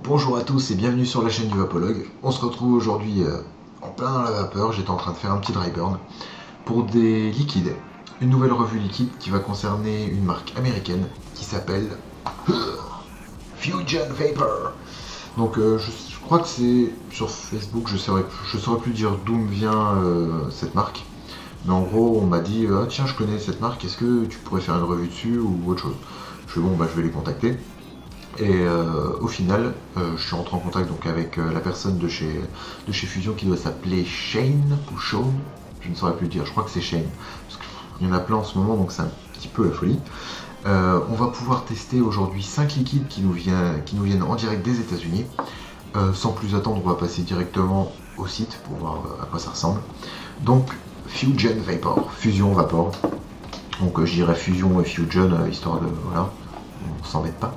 Bonjour à tous et bienvenue sur la chaîne du Vapologue. On se retrouve aujourd'hui en plein dans la vapeur. J'étais en train de faire un petit dry burn pour des liquides. Une nouvelle revue liquide qui va concerner une marque américaine qui s'appelle Fusion Vapor. Donc je crois que c'est sur Facebook, je saurais plus dire d'où me vient cette marque. Mais en gros on m'a dit ah, tiens je connais cette marque, est-ce que tu pourrais faire une revue dessus ou autre chose. Je fais bon bah je vais les contacter. Et au final, je suis rentré en contact donc, avec la personne de chez Fusion qui doit s'appeler Shane ou Sean, je ne saurais plus dire, je crois que c'est Shane, parce qu'il y en a plein en ce moment donc c'est un petit peu la folie. On va pouvoir tester aujourd'hui 5 liquides qui nous viennent en direct des États-Unis. Sans plus attendre, on va passer directement au site pour voir à quoi ça ressemble. Donc Fusion Vapor, Fusion Vapor. Donc je dirais Fusion et Fusion histoire de voilà, on s'embête pas.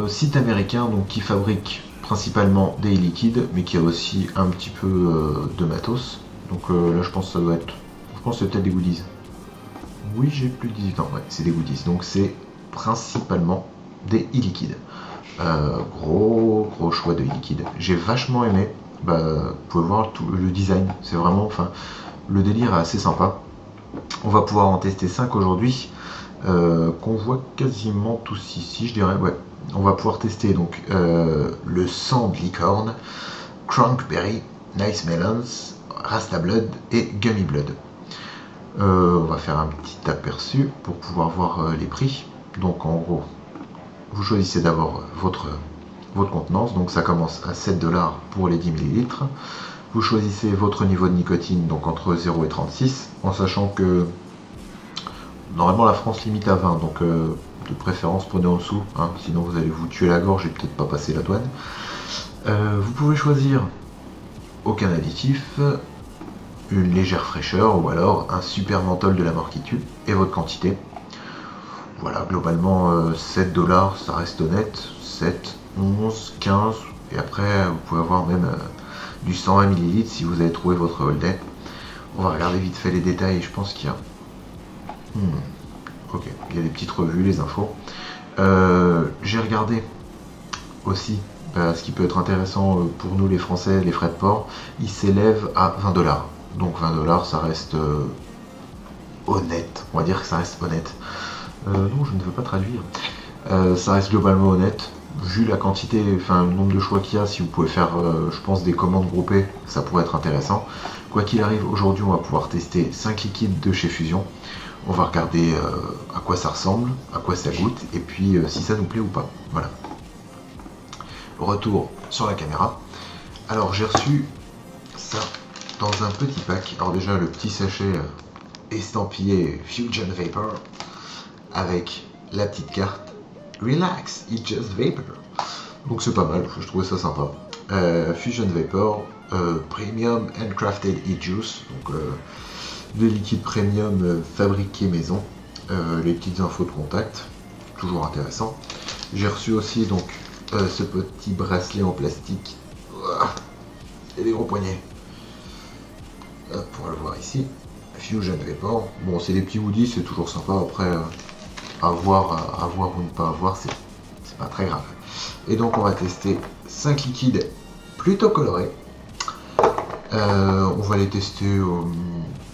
Site américain donc qui fabrique principalement des liquides mais qui a aussi un petit peu de matos. Donc là je pense que ça doit être, c'est peut-être des goodies. Oui, j'ai plus de 18 ans, ouais, c'est des goodies. Donc c'est principalement des e-liquides. Gros choix de e-liquides. J'ai vachement aimé. Vous pouvez voir tout le design, c'est vraiment, enfin, le délire est assez sympa. On va pouvoir en tester 5 aujourd'hui. Qu'on voit quasiment tous ici, je dirais. Ouais, on va pouvoir tester donc le Sand Licorne, Crankberry, Nice Melons, Rasta Blood et Gummy Blood. On va faire un petit aperçu pour pouvoir voir les prix. Donc en gros, vous choisissez d'abord votre contenance. Donc ça commence à 7$ pour les 10 ml. Vous choisissez votre niveau de nicotine, donc entre 0 et 36, en sachant que normalement la France limite à 20, donc de préférence prenez en dessous, hein, sinon vous allez vous tuer la gorge et peut-être pas passer la douane. Vous pouvez choisir aucun additif, une légère fraîcheur ou alors un super menthol de la mort qui tue et votre quantité. Voilà, globalement 7$, ça reste honnête, 7, 11, 15 et après vous pouvez avoir même du 120 ml si vous avez trouvé votre holiday. On va regarder vite fait les détails, je pense qu'il y a ok, il y a des petites revues, les infos. J'ai regardé aussi ce qui peut être intéressant pour nous les Français, les frais de port, ils s'élèvent à 20$. Donc 20$, ça reste honnête. On va dire que ça reste honnête. Non, je ne veux pas traduire. Ça reste globalement honnête. Vu la quantité, enfin le nombre de choix qu'il y a, si vous pouvez faire, je pense, des commandes groupées, ça pourrait être intéressant. Quoi qu'il arrive, aujourd'hui, on va pouvoir tester 5 liquides de chez Fusion. On va regarder à quoi ça ressemble, à quoi ça goûte, et puis si ça nous plaît ou pas. Voilà. Retour sur la caméra. Alors j'ai reçu ça dans un petit pack. Alors déjà le petit sachet estampillé Fusion Vapor avec la petite carte Relax, it's just vapor. Donc c'est pas mal, je trouvais ça sympa. Fusion Vapor, Premium Handcrafted E-Juice, donc des liquides premium fabriqués maison, les petites infos de contact, toujours intéressant. J'ai reçu aussi donc ce petit bracelet en plastique et des gros poignets. Hop, on va le voir ici. Fusion Vapor. Bon, c'est des petits goodies, c'est toujours sympa. Après, avoir ou ne pas avoir, c'est pas très grave. Et donc, on va tester 5 liquides plutôt colorés. On va les tester.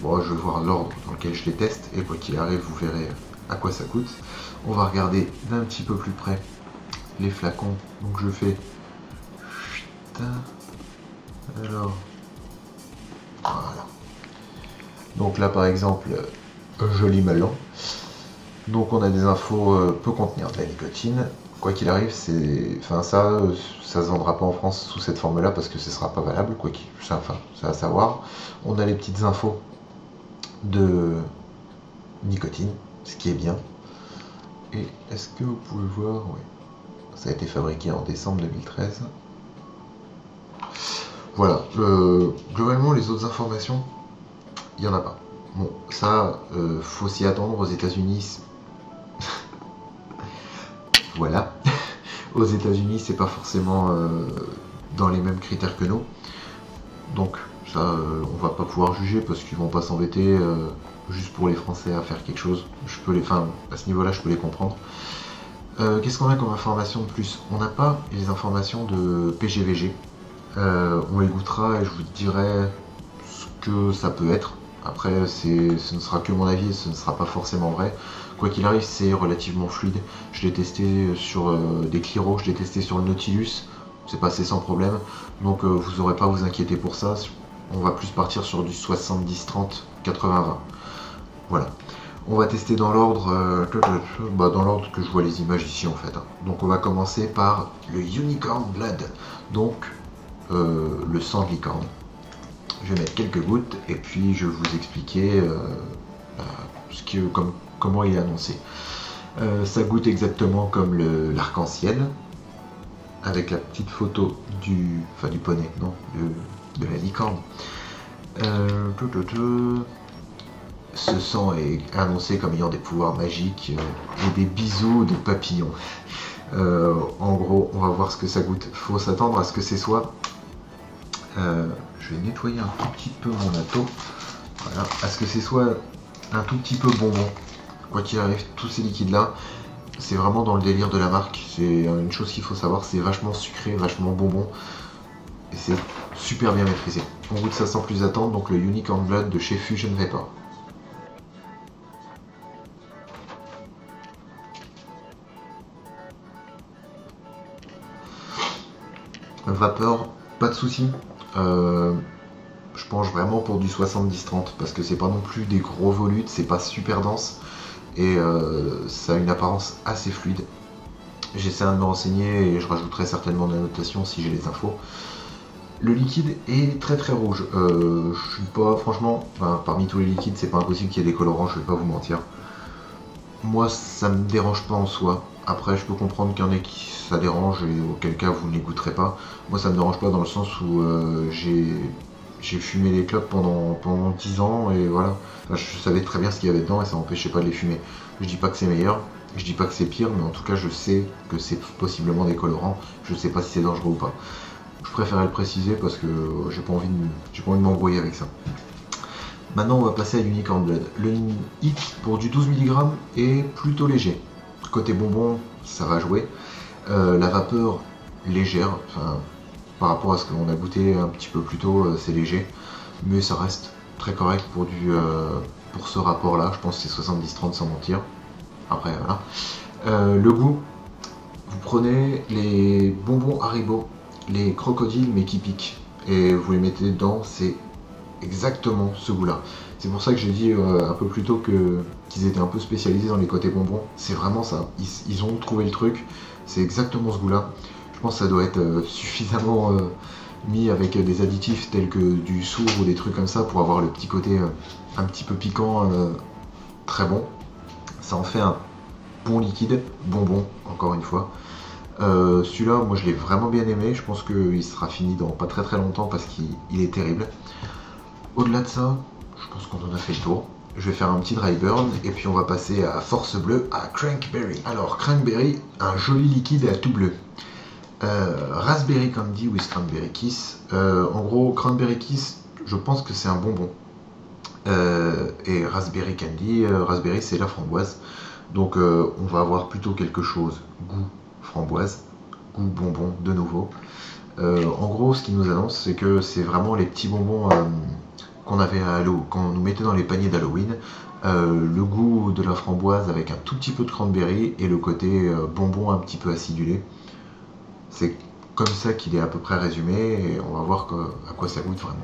Bon, je vais voir l'ordre dans lequel je les teste. Et quoi qu'il arrive, vous verrez à quoi ça coûte. On va regarder d'un petit peu plus près les flacons. Donc, je fais. Alors. Voilà. Donc là, par exemple, joli melon. Donc on a des infos, peut contenir de la nicotine. Quoi qu'il arrive, ça se vendra pas en France sous cette forme-là parce que ce sera pas valable. Ça à savoir. On a les petites infos de nicotine, ce qui est bien. Et est-ce que vous pouvez voir, oui, ça a été fabriqué en décembre 2013. Voilà. Globalement, les autres informations, il n'y en a pas. Bon, ça, faut s'y attendre aux États-Unis. Voilà. Aux États-Unis, c'est pas forcément dans les mêmes critères que nous. Donc, ça, on va pas pouvoir juger parce qu'ils vont pas s'embêter juste pour les Français à faire quelque chose. À ce niveau-là, je peux les comprendre. Qu'est-ce qu'on a comme information de plus? On n'a pas les informations de PGVG. On les goûtera et je vous dirai ce que ça peut être. Après, ce ne sera que mon avis et ce ne sera pas forcément vrai. Quoi qu'il arrive, c'est relativement fluide. Je l'ai testé sur des Cliro, je l'ai testé sur le Nautilus. C'est passé sans problème. Donc vous n'aurez pas à vous inquiéter pour ça. On va plus partir sur du 70-30, 80-20. Voilà. On va tester dans l'ordre dans l'ordre que je vois les images ici en fait. Donc on va commencer par le Unicorn Blood. Donc le sang de licorne. Je vais mettre quelques gouttes et puis je vais vous expliquer comment il est annoncé. Ça goûte exactement comme l'arc-en-ciel, avec la petite photo du poney, non, de la licorne. Ce sang est annoncé comme ayant des pouvoirs magiques et des bisous de papillons. En gros, on va voir ce que ça goûte. Faut s'attendre à ce que c'est soit... je vais nettoyer un tout petit peu mon atto. Voilà. À ce que c'est soit un tout petit peu bonbon. Quoi qu'il arrive, tous ces liquides-là, c'est vraiment dans le délire de la marque. C'est une chose qu'il faut savoir, c'est vachement sucré, vachement bonbon. Et c'est super bien maîtrisé. On goûte ça sans plus attendre, donc le Unicorn Blood de chez Fusion Vapor. Vapeur, pas de souci. Je penche vraiment pour du 70-30 parce que c'est pas non plus des gros volutes, c'est pas super dense et ça a une apparence assez fluide. J'essaierai de me renseigner et je rajouterai certainement des notations si j'ai les infos. Le liquide est très très rouge. Je suis pas, franchement, parmi tous les liquides, c'est pas impossible qu'il y ait des colorants, je vais pas vous mentir. Moi, ça me dérange pas en soi. Après, je peux comprendre qu'il y en ait qui ça dérange et auquel cas vous ne les goûterez pas. Moi, ça me dérange pas dans le sens où j'ai fumé les clopes pendant 10 ans et voilà. Enfin, je savais très bien ce qu'il y avait dedans et ça m'empêchait pas de les fumer. Je dis pas que c'est meilleur, je dis pas que c'est pire, mais en tout cas, je sais que c'est possiblement des colorants. Je sais pas si c'est dangereux ou pas. Je préférais le préciser parce que j'ai pas envie de m'embrouiller avec ça. Maintenant, on va passer à Unicorn Blood. Le hit pour du 12 mg est plutôt léger. Côté bonbon, ça va jouer. La vapeur légère, par rapport à ce qu'on a goûté un petit peu plus tôt, c'est léger. Mais ça reste très correct pour ce rapport-là. Je pense que c'est 70-30 sans mentir. Après, voilà. Le goût, vous prenez les bonbons Haribo, les crocodiles mais qui piquent, et vous les mettez dedans, c'est exactement ce goût-là. C'est pour ça que j'ai dit un peu plus tôt qu'ils étaient un peu spécialisés dans les côtés bonbons. C'est vraiment ça. Ils ont trouvé le truc. C'est exactement ce goût-là. Je pense que ça doit être suffisamment mis avec des additifs tels que du sourd ou des trucs comme ça pour avoir le petit côté un petit peu piquant, très bon. Ça en fait un bon liquide, bonbon, encore une fois. Celui-là, moi je l'ai vraiment bien aimé. Je pense qu'il sera fini dans pas très très longtemps parce qu'il est terrible. Au-delà de ça, je pense qu'on en a fait le tour. Je vais faire un petit dry burn et puis on va passer à Force Bleue, à Crankberry. Alors Crankberry, un joli liquide à tout bleu. Raspberry Candy with Cranberry Kiss. En gros, Cranberry Kiss, je pense que c'est un bonbon. Et Raspberry Candy, Raspberry c'est la framboise. Donc on va avoir plutôt quelque chose goût framboise, goût bonbon de nouveau. En gros, ce qu'il nous annonce, c'est que c'est vraiment les petits bonbons qu'on avait qu'on nous mettait dans les paniers d'Halloween. Le goût de la framboise avec un tout petit peu de cranberry et le côté bonbon un petit peu acidulé. C'est comme ça qu'il est à peu près résumé et on va voir à quoi ça goûte vraiment.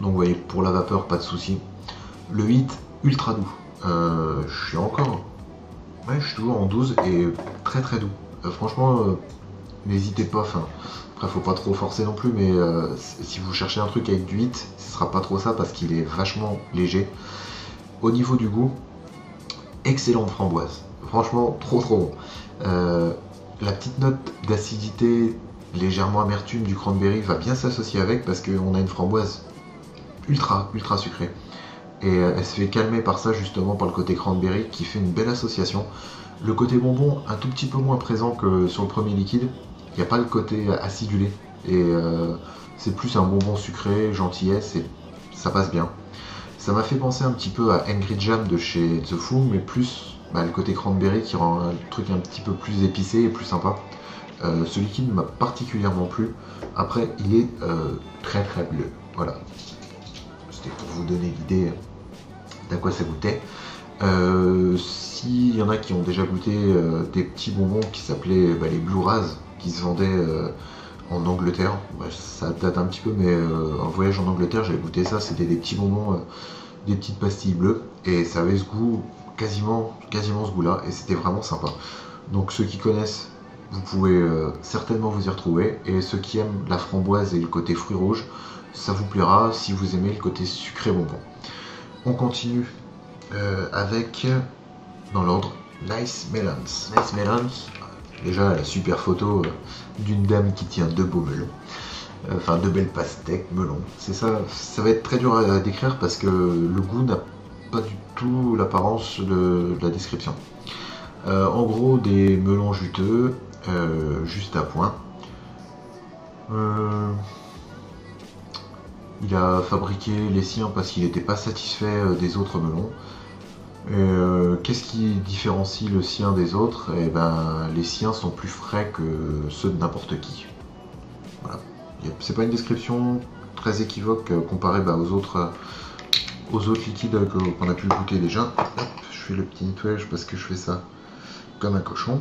Donc vous voyez, pour la vapeur, pas de souci. Le 8, ultra doux. Je suis encore... Ouais, je suis toujours en 12 et très très doux. Franchement, n'hésitez pas. Après, faut pas trop forcer non plus, mais si vous cherchez un truc avec du 8, ce sera pas trop ça parce qu'il est vachement léger. Au niveau du goût, excellente framboise. Franchement, trop bon. La petite note d'acidité, légèrement amertume du cranberry va bien s'associer avec parce qu'on a une framboise ultra sucrée. Et elle se fait calmer par ça justement par le côté cranberry qui fait une belle association. Le côté bonbon un tout petit peu moins présent que sur le premier liquide. Il n'y a pas le côté acidulé et c'est plus un bonbon sucré, gentillesse et ça passe bien. Ça m'a fait penser un petit peu à Angry Jam de chez The Foo, mais plus le côté cranberry qui rend un truc un petit peu plus épicé et plus sympa. Ce liquide m'a particulièrement plu. Après, il est très très bleu. Voilà. C'était pour vous donner l'idée d'à quoi ça goûtait. S'il y en a qui ont déjà goûté des petits bonbons qui s'appelaient les Blue Raz, qui se vendaient en Angleterre, ça date un petit peu, mais en voyage en Angleterre, j'avais goûté ça. C'était des petits bonbons, des petites pastilles bleues, et ça avait ce goût, quasiment ce goût-là, et c'était vraiment sympa. Donc ceux qui connaissent, vous pouvez certainement vous y retrouver, et ceux qui aiment la framboise et le côté fruits rouges, ça vous plaira si vous aimez le côté sucré bonbon. On continue avec, dans l'ordre, Nice Melons. Nice Melons, déjà la super photo d'une dame qui tient deux beaux melons, enfin deux belles pastèques melons. C'est ça, ça va être très dur à décrire parce que le goût n'a pas du tout l'apparence de la description. En gros, des melons juteux, juste à point. Il a fabriqué les siens parce qu'il n'était pas satisfait des autres melons. Qu'est-ce qui différencie le sien des autres? Eh ben, les siens sont plus frais que ceux de n'importe qui. Voilà. C'est pas une description très équivoque comparée aux autres liquides qu'on a pu goûter déjà. Hop, je fais le petit nettoyage parce que je fais ça comme un cochon.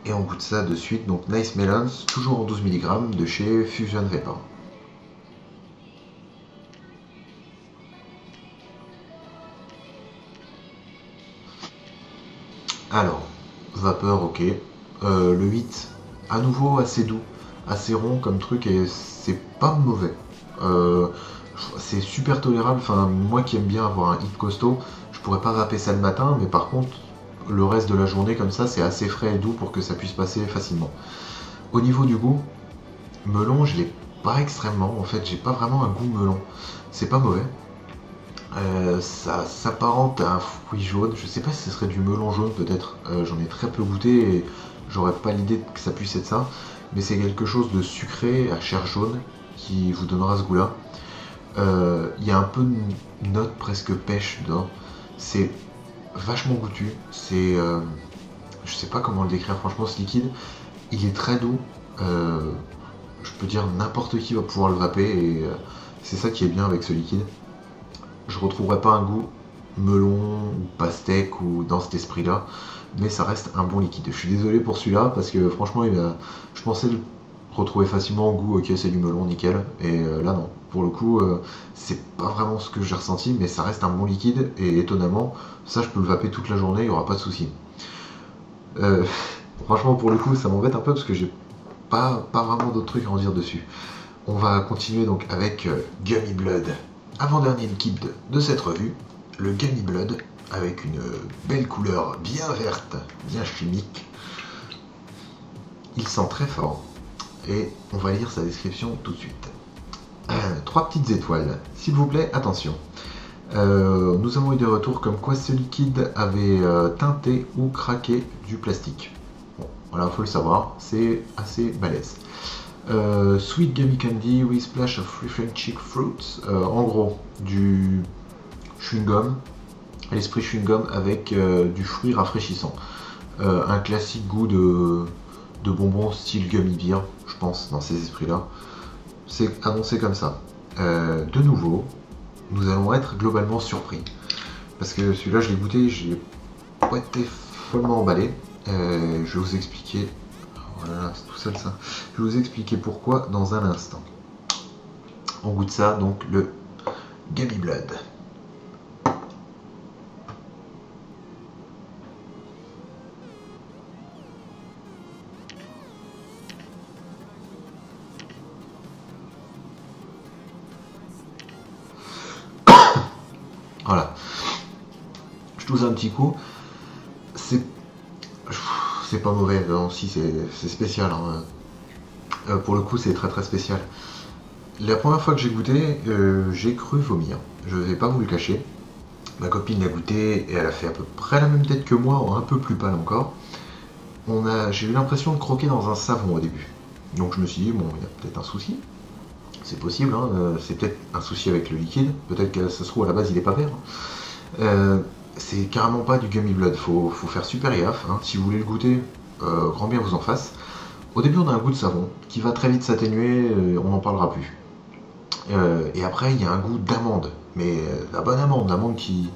Et on goûte ça de suite. Donc Nice Melons, toujours en 12 mg de chez Fusion Vapor. Alors, vapeur, ok. Le 8, à nouveau assez doux, assez rond comme truc et c'est pas mauvais. C'est super tolérable. Enfin, moi qui aime bien avoir un hit costaud, je pourrais pas vaper ça le matin, mais par contre, le reste de la journée comme ça, c'est assez frais et doux pour que ça puisse passer facilement. Au niveau du goût, melon, je l'ai pas extrêmement. En fait, j'ai pas vraiment un goût melon. C'est pas mauvais. Ça s'apparente à un fruit jaune. Je sais pas si ce serait du melon jaune peut-être. J'en ai très peu goûté et j'aurais pas l'idée que ça puisse être ça. Mais c'est quelque chose de sucré à chair jaune qui vous donnera ce goût-là. Il y a un peu de note presque pêche dedans. C'est vachement goûtu. C'est, je sais pas comment le décrire. Franchement, ce liquide, il est très doux. Je peux dire n'importe qui va pouvoir le vaper et c'est ça qui est bien avec ce liquide. Je retrouverai pas un goût melon ou pastèque ou dans cet esprit-là, mais ça reste un bon liquide. Je suis désolé pour celui-là parce que franchement, je pensais le retrouver facilement au goût, ok, c'est du melon, nickel, et là non. Pour le coup, c'est pas vraiment ce que j'ai ressenti, mais ça reste un bon liquide et étonnamment, ça je peux le vaper toute la journée, il n'y aura pas de souci. Franchement, pour le coup, ça m'embête un peu parce que j'ai pas vraiment d'autres trucs à en dire dessus. On va continuer donc avec Gummy Blood. Avant-dernier liquide de cette revue, le Gummy Blood, avec une belle couleur bien verte, bien chimique. Il sent très fort, et on va lire sa description tout de suite. 3 petites étoiles, s'il vous plaît, attention. Nous avons eu des retours comme quoi ce liquide avait teinté ou craqué du plastique. Bon, voilà, faut le savoir, c'est assez balèze. Sweet gummy candy with splash of refreshing fruits. En gros, du chewing-gum, l'esprit chewing-gum avec du fruit rafraîchissant. Un classique goût de bonbons style gummy beer, je pense, dans ces esprits-là. C'est annoncé comme ça. De nouveau, nous allons être globalement surpris. Parce que celui-là, je l'ai goûté, j'ai pas été follement emballé. Je vais vous expliquer. Voilà, c'est tout seul ça. Je vais vous expliquer pourquoi dans un instant. On goûte ça, donc le Gummy Blood. Voilà. Je tousse un petit coup. C'est pas mauvais, non, si c'est spécial. Hein. Pour le coup, c'est très très spécial. La première fois que j'ai goûté, j'ai cru vomir. Je vais pas vous le cacher. Ma copine l'a goûté et elle a fait à peu près la même tête que moi, un peu plus pâle encore. J'ai eu l'impression de croquer dans un savon au début. Donc je me suis dit, bon, il y a peut-être un souci. C'est possible, hein, c'est peut-être un souci avec le liquide, peut-être que ça se trouve à la base il est pas vert. C'est carrément pas du Gummy Blood, faut faire super gaffe, hein. Si vous voulez le goûter, grand bien vous en fasse. Au début on a un goût de savon qui va très vite s'atténuer, on n'en parlera plus. Et après il y a un goût d'amande, mais la bonne amande, l'amande qui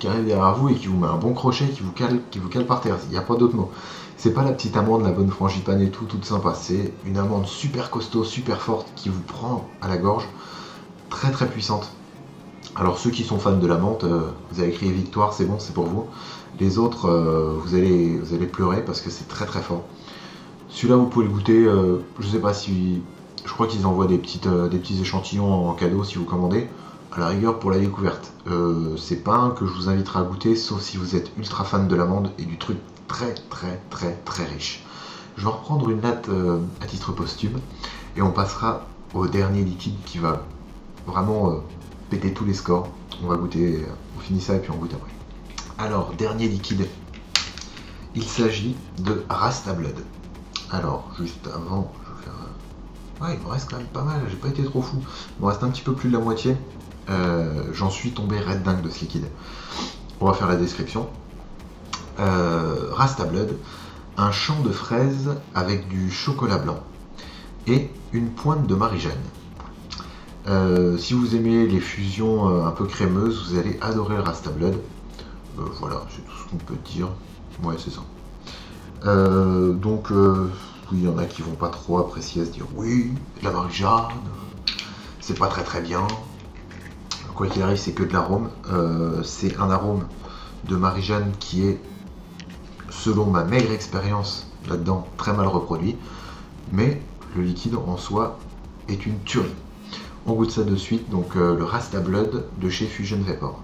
arrive derrière vous et qui vous met un bon crochet, qui vous cale par terre, il n'y a pas d'autre mot. C'est pas la petite amande, la bonne frangipane et tout, toute sympa, c'est une amande super costaud, super forte, qui vous prend à la gorge, très très puissante. Alors ceux qui sont fans de la menthe, vous avez crié victoire, c'est bon, c'est pour vous. Les autres, vous allez pleurer parce que c'est très très fort. Celui-là, vous pouvez le goûter, je sais pas si... Je crois qu'ils envoient des petits échantillons en cadeau si vous commandez. À la rigueur pour la découverte. C'est pas un que je vous inviterai à goûter, sauf si vous êtes ultra fan de l'amande et du truc très très très très riche. Je vais reprendre une latte à titre posthume et on passera au dernier liquide qui va vraiment péter tous les scores. On va goûter, on finit ça et puis on goûte après. Alors, dernier liquide, il s'agit de Rasta Blood. Alors, juste avant, je vais faire... Ouais, il me reste quand même pas mal, j'ai pas été trop fou. Il me reste un petit peu plus de la moitié. J'en suis tombé red dingue de ce liquide. On va faire la description. Rasta Blood, un champ de fraises avec du chocolat blanc et une pointe de Marie-Jeanne. Si vous aimez les fusions un peu crémeuses, vous allez adorer le Rasta Blood. Voilà, c'est tout ce qu'on peut dire. Ouais, c'est ça. Donc, oui, il y en a qui vont pas trop apprécier, à se dire oui, la Marie-Jeanne, c'est pas très très bien. Quoi qu'il arrive, c'est que de l'arôme. C'est un arôme de Marie-Jeanne qui est, selon ma maigre expérience là-dedans, très mal reproduit. Mais le liquide en soi est une tuerie. On goûte ça de suite, donc le Rasta Blood de chez Fusion Vapor.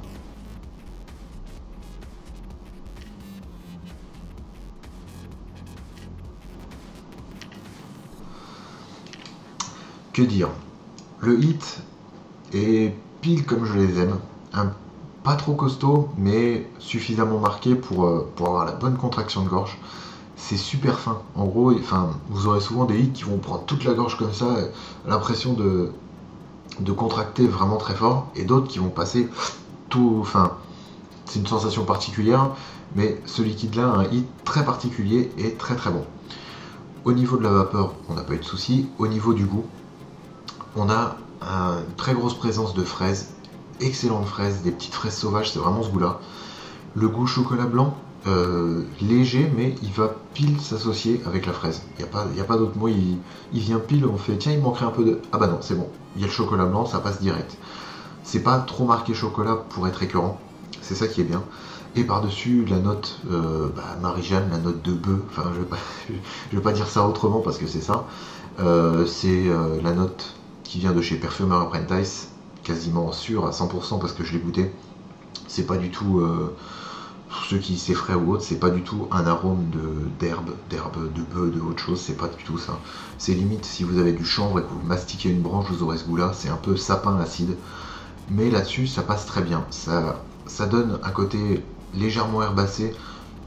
Que dire? Le hit est pile comme je les aime. Pas trop costaud, mais suffisamment marqué pour avoir la bonne contraction de gorge. C'est super fin. En gros, enfin, vous aurez souvent des hits qui vont prendre toute la gorge comme ça, l'impression de contracter vraiment très fort, et d'autres qui vont passer tout. Enfin, c'est une sensation particulière, mais ce liquide-là a un hit très particulier et très très bon. Au niveau de la vapeur, on n'a pas eu de soucis. Au niveau du goût, on a une très grosse présence de fraises, excellentes fraises, des petites fraises sauvages, c'est vraiment ce goût-là. Le goût chocolat blanc, léger, mais il va pile s'associer avec la fraise. Il n'y a pas d'autre mot, il vient pile, on fait tiens, il manquerait un peu de... Ah bah non, c'est bon, il y a le chocolat blanc, ça passe direct. C'est pas trop marqué chocolat pour être écœurant, c'est ça qui est bien. Et par-dessus, la note Marie-Jeanne, la note de bœuf, enfin je vais pas dire ça autrement parce que c'est ça. C'est la note qui vient de chez Perfumer Apprentice, quasiment sûr à 100% parce que je l'ai goûté. C'est pas du tout, pour ceux qui s'effraient ou autre, c'est pas du tout un arôme d'herbe, de bœuf, de autre chose, c'est pas du tout ça. C'est limite si vous avez du chanvre et que vous mastiquez une branche, vous aurez ce goût-là, c'est un peu sapin acide. Mais là-dessus, ça passe très bien. Ça donne un côté légèrement herbacé,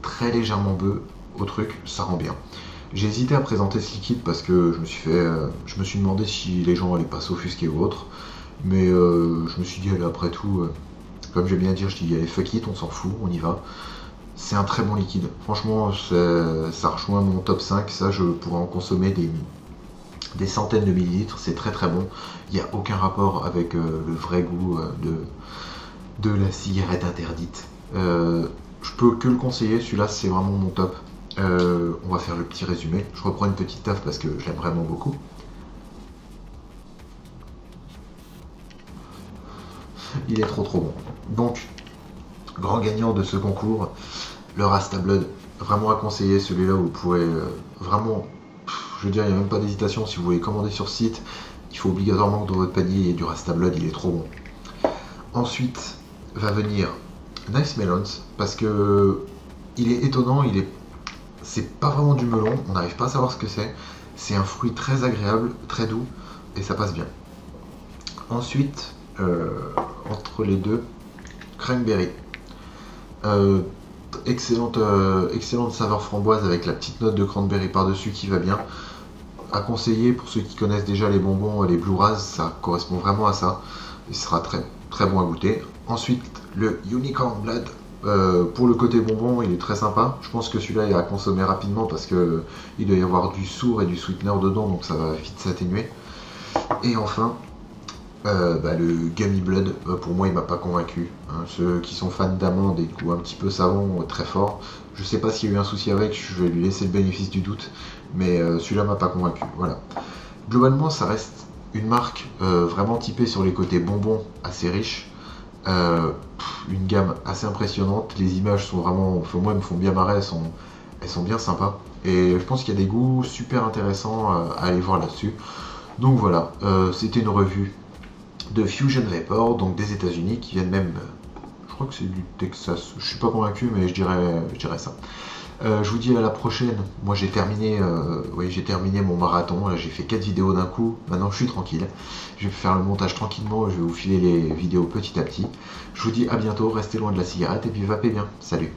très légèrement bœuf au truc, ça rend bien. J'ai hésité à présenter ce liquide parce que je me suis demandé si les gens allaient pas s'offusquer ou autre, mais je me suis dit allez, après tout, comme j'aime bien dire, je dis allez fuck it, on s'en fout, on y va. C'est un très bon liquide, franchement ça rejoint mon top 5, ça je pourrais en consommer des centaines de millilitres, c'est très très bon, il n'y a aucun rapport avec le vrai goût de la cigarette interdite. Je peux que le conseiller, celui-là c'est vraiment mon top. On va faire le petit résumé. Je reprends une petite taf parce que je l'aime vraiment beaucoup. Il est trop bon. Donc, grand gagnant de ce concours, le Rasta Blood. Vraiment à conseiller, celui-là vous pourrez vraiment, je veux dire, il n'y a même pas d'hésitation. Si vous voulez commander sur site, il faut obligatoirement que dans votre panier il y ait du Rasta Blood, il est trop bon. Ensuite va venir Nice Melons parce que il est étonnant, c'est pas vraiment du melon, on n'arrive pas à savoir ce que c'est. C'est un fruit très agréable, très doux, et ça passe bien. Ensuite, entre les deux, cranberry. Excellente saveur framboise avec la petite note de cranberry par-dessus qui va bien. à conseiller pour ceux qui connaissent déjà les bonbons, les Blue Raz, ça correspond vraiment à ça. Il sera très, très bon à goûter. Ensuite, le Unicorn Blood. Pour le côté bonbon, il est très sympa. Je pense que celui-là est à consommer rapidement parce que il doit y avoir du sourd et du sweetener dedans, donc ça va vite s'atténuer. Et enfin, le Gummy Blood, pour moi, il m'a pas convaincu. Hein. Ceux qui sont fans d'amandes et du coup un petit peu savon, très fort. Je sais pas s'il y a eu un souci avec, je vais lui laisser le bénéfice du doute, mais celui-là m'a pas convaincu. Voilà. Globalement, ça reste une marque vraiment typée sur les côtés bonbons, assez riche. Une gamme assez impressionnante. Les images sont vraiment, enfin, moi, elles me font bien marrer, elles sont bien sympas. Et je pense qu'il y a des goûts super intéressants à aller voir là-dessus. Donc voilà, c'était une revue de Fusion Vapor, donc des États-Unis, qui viennent même, je crois que c'est du Texas. Je suis pas convaincu, mais je dirais ça. Je vous dis à la prochaine. Moi j'ai terminé, j'ai terminé mon marathon. Là j'ai fait 4 vidéos d'un coup. Maintenant je suis tranquille. Je vais faire le montage tranquillement. Je vais vous filer les vidéos petit à petit. Je vous dis à bientôt. Restez loin de la cigarette et puis vapez bien. Salut.